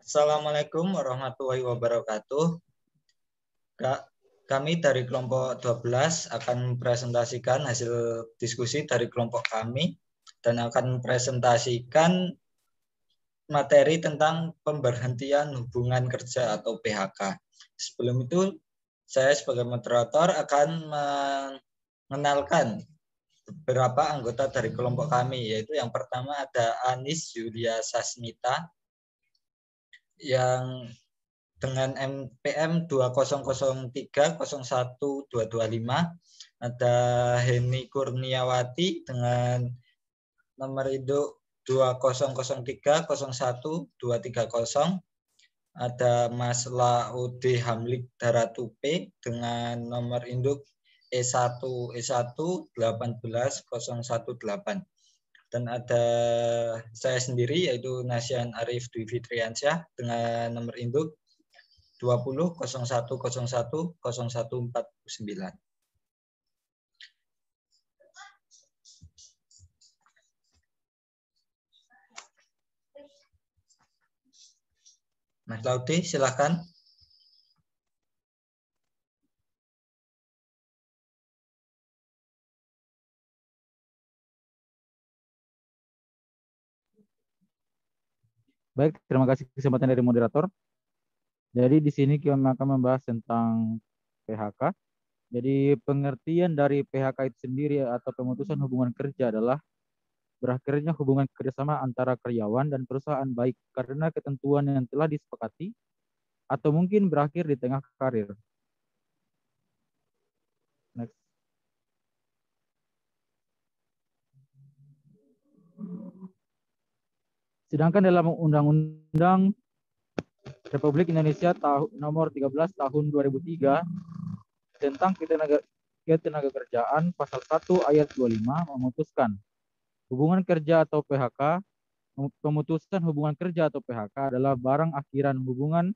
Assalamualaikum warahmatullahi wabarakatuh. Kami dari kelompok 12 akan mempresentasikan hasil diskusi dari kelompok kami dan akan mempresentasikan materi tentang pemberhentian hubungan kerja atau PHK. Sebelum itu, saya sebagai moderator akan mengenalkan beberapa anggota dari kelompok kami, yaitu yang pertama ada Anis Yulia Sasmita yang dengan NPM 200301225, ada Heni Kurniawati dengan nomor induk 200301230, ada Mas Laude Hamlik Daratupe dengan nomor induk E1 18018, dan ada saya sendiri yaitu Nasian Arif Dwi Fitriansyah dengan nomor induk 2001010149. Mas Laude, silakan. Baik, terima kasih kesempatan dari moderator. Jadi di sini kami akan membahas tentang PHK. Jadi pengertian dari PHK itu sendiri atau pemutusan hubungan kerja adalah berakhirnya hubungan kerjasama antara karyawan dan perusahaan baik karena ketentuan yang telah disepakati atau mungkin berakhir di tengah karir. Next. Sedangkan dalam Undang-Undang Republik Indonesia nomor 13 tahun 2003 tentang ketenagakerjaan pasal 1 ayat 25 memutuskan hubungan kerja atau PHK. Pemutusan hubungan kerja atau PHK adalah barang akhiran hubungan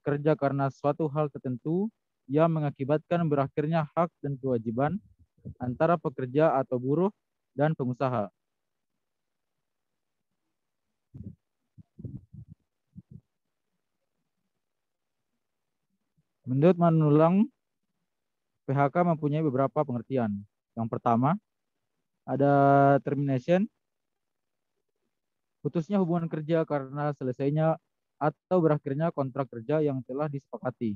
kerja karena suatu hal tertentu yang mengakibatkan berakhirnya hak dan kewajiban antara pekerja atau buruh dan pengusaha. Menurut Manulang, PHK mempunyai beberapa pengertian. Yang pertama, ada termination, putusnya hubungan kerja karena selesainya atau berakhirnya kontrak kerja yang telah disepakati.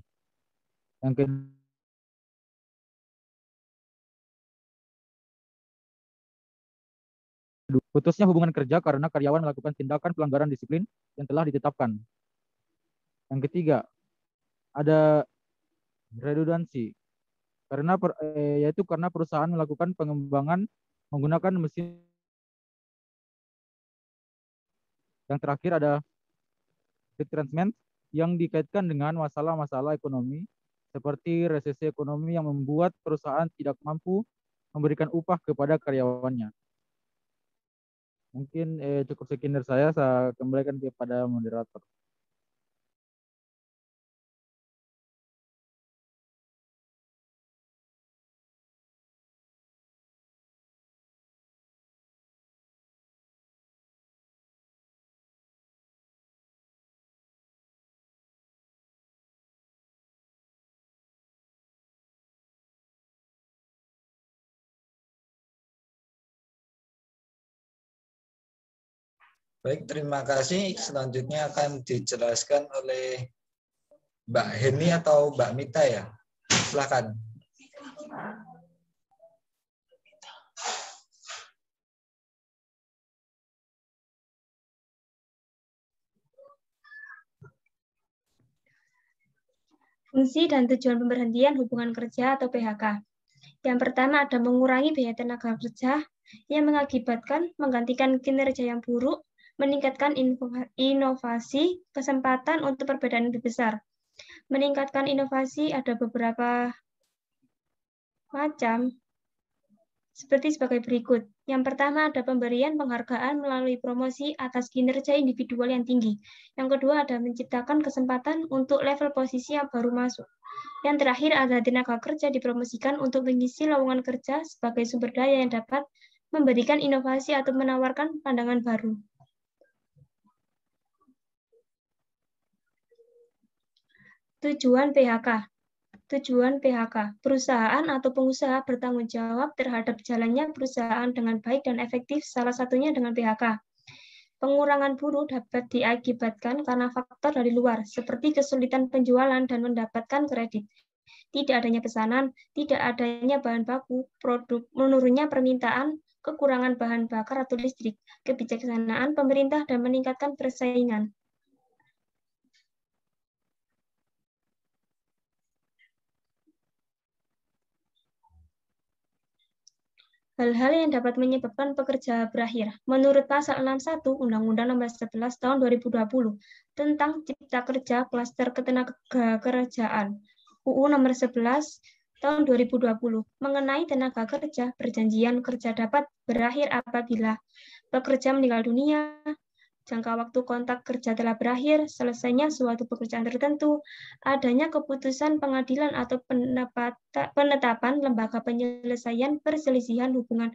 Yang kedua, putusnya hubungan kerja karena karyawan melakukan tindakan pelanggaran disiplin yang telah ditetapkan. Yang ketiga, ada redundansi, yaitu karena perusahaan melakukan pengembangan menggunakan mesin. Yang terakhir ada retrenchment yang dikaitkan dengan masalah-masalah ekonomi seperti resesi ekonomi yang membuat perusahaan tidak mampu memberikan upah kepada karyawannya. Mungkin cukup sekian dari saya kembalikan kepada moderator. Baik, terima kasih. Selanjutnya akan dijelaskan oleh Mbak Heni atau Mbak Mita ya. Silakan. Fungsi dan tujuan pemberhentian hubungan kerja atau PHK. Yang pertama ada mengurangi biaya tenaga kerja yang mengakibatkan menggantikan kinerja yang buruk, meningkatkan inovasi, kesempatan untuk perbedaan lebih besar. Meningkatkan inovasi ada beberapa macam, seperti sebagai berikut. Yang pertama ada pemberian penghargaan melalui promosi atas kinerja individual yang tinggi. Yang kedua ada menciptakan kesempatan untuk level posisi yang baru masuk. Yang terakhir ada tenaga kerja dipromosikan untuk mengisi lowongan kerja sebagai sumber daya yang dapat memberikan inovasi atau menawarkan pandangan baru. Tujuan PHK. Tujuan PHK. Perusahaan atau pengusaha bertanggung jawab terhadap jalannya perusahaan dengan baik dan efektif, salah satunya dengan PHK. Pengurangan buruh dapat diakibatkan karena faktor dari luar, seperti kesulitan penjualan dan mendapatkan kredit. Tidak adanya pesanan, tidak adanya bahan baku, produk, menurunnya permintaan, kekurangan bahan bakar atau listrik, kebijaksanaan pemerintah, dan meningkatkan persaingan. Hal-hal yang dapat menyebabkan pekerja berakhir. Menurut Pasal 61 Undang-Undang Nomor 11 Tahun 2020 tentang Cipta Kerja Klaster Ketenagakerjaan UU Nomor 11 Tahun 2020 mengenai tenaga kerja, perjanjian kerja dapat berakhir apabila pekerja meninggal dunia, jangka waktu kontrak kerja telah berakhir, selesainya suatu pekerjaan tertentu, adanya keputusan pengadilan atau penetapan lembaga penyelesaian perselisihan hubungan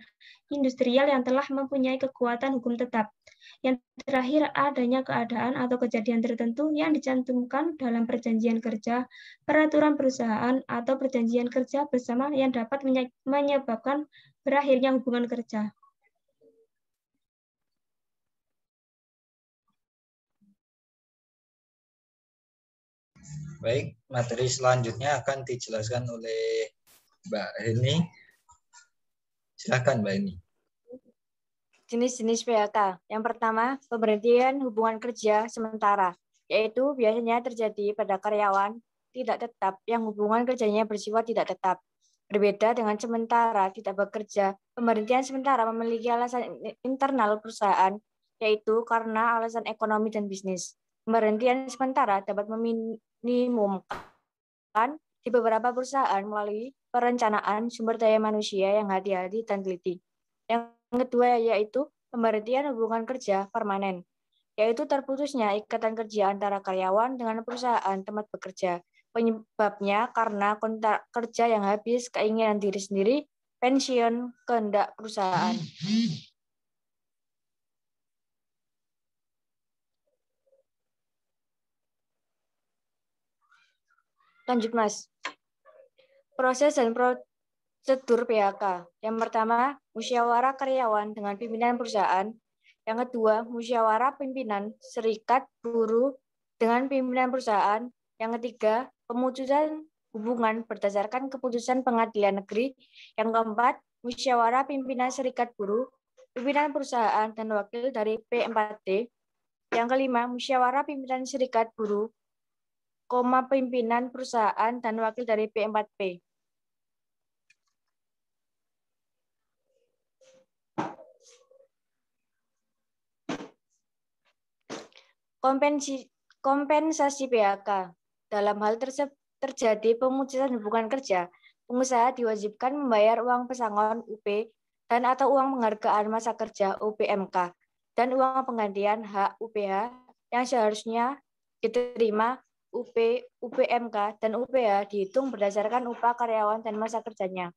industrial yang telah mempunyai kekuatan hukum tetap. Yang terakhir, adanya keadaan atau kejadian tertentu yang dicantumkan dalam perjanjian kerja, peraturan perusahaan, atau perjanjian kerja bersama yang dapat menyebabkan berakhirnya hubungan kerja. Baik, materi selanjutnya akan dijelaskan oleh Mbak Heni. Silakan Mbak Heni. Jenis-jenis PHK. Yang pertama, pemberhentian hubungan kerja sementara, yaitu biasanya terjadi pada karyawan tidak tetap yang hubungan kerjanya bersifat tidak tetap. Berbeda dengan sementara tidak bekerja, pemberhentian sementara memiliki alasan internal perusahaan, yaitu karena alasan ekonomi dan bisnis. Pemberhentian sementara dapat meminimumkan di beberapa perusahaan melalui perencanaan sumber daya manusia yang hati-hati dan teliti. Yang kedua yaitu pemberhentian hubungan kerja permanen, yaitu terputusnya ikatan kerja antara karyawan dengan perusahaan tempat bekerja. Penyebabnya karena kontrak kerja yang habis, keinginan diri sendiri, pensiun, kehendak perusahaan. Lanjut, Mas. Proses dan prosedur PHK. Yang pertama, musyawarah karyawan dengan pimpinan perusahaan. Yang kedua, musyawarah pimpinan serikat buruh dengan pimpinan perusahaan. Yang ketiga, pemutusan hubungan berdasarkan keputusan pengadilan negeri. Yang keempat, musyawarah pimpinan serikat buruh, pimpinan perusahaan, dan wakil dari P4D. Yang kelima, musyawarah pimpinan serikat buruh, pimpinan perusahaan, dan wakil dari P4P. Kompensasi PHK. Dalam hal terjadi pemutusan hubungan kerja, pengusaha diwajibkan membayar uang pesangon UP dan atau uang penghargaan masa kerja UPMK dan uang penggantian hak UPH yang seharusnya diterima UPMK dan UPH dihitung berdasarkan upah karyawan dan masa kerjanya.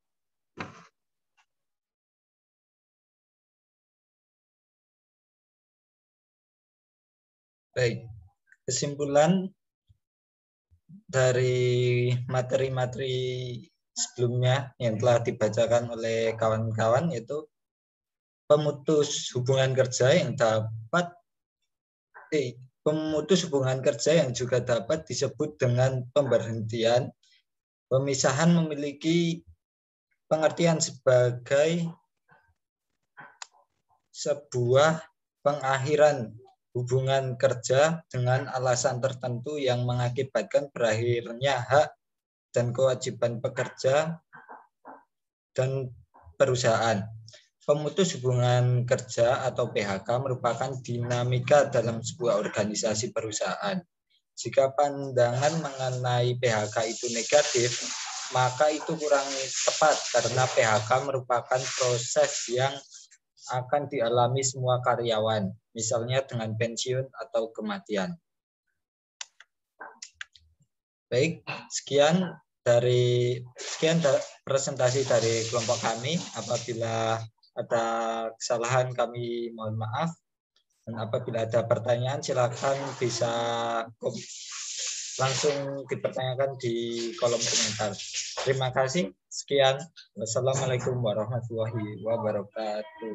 Baik, kesimpulan dari materi-materi sebelumnya yang telah dibacakan oleh kawan-kawan yaitu pemutus hubungan kerja yang juga dapat disebut dengan pemberhentian. Pemisahan memiliki pengertian sebagai sebuah pengakhiran hubungan kerja dengan alasan tertentu yang mengakibatkan berakhirnya hak dan kewajiban pekerja dan perusahaan. Pemutus hubungan kerja atau PHK merupakan dinamika dalam sebuah organisasi perusahaan. Jika pandangan mengenai PHK itu negatif, maka itu kurang tepat karena PHK merupakan proses yang akan dialami semua karyawan, misalnya dengan pensiun atau kematian. Baik, sekian presentasi dari kelompok kami. Apabila ada kesalahan kami mohon maaf. Dan apabila ada pertanyaan silakan bisa langsung dipertanyakan di kolom komentar. Terima kasih. Sekian. Wassalamualaikum warahmatullahi wabarakatuh.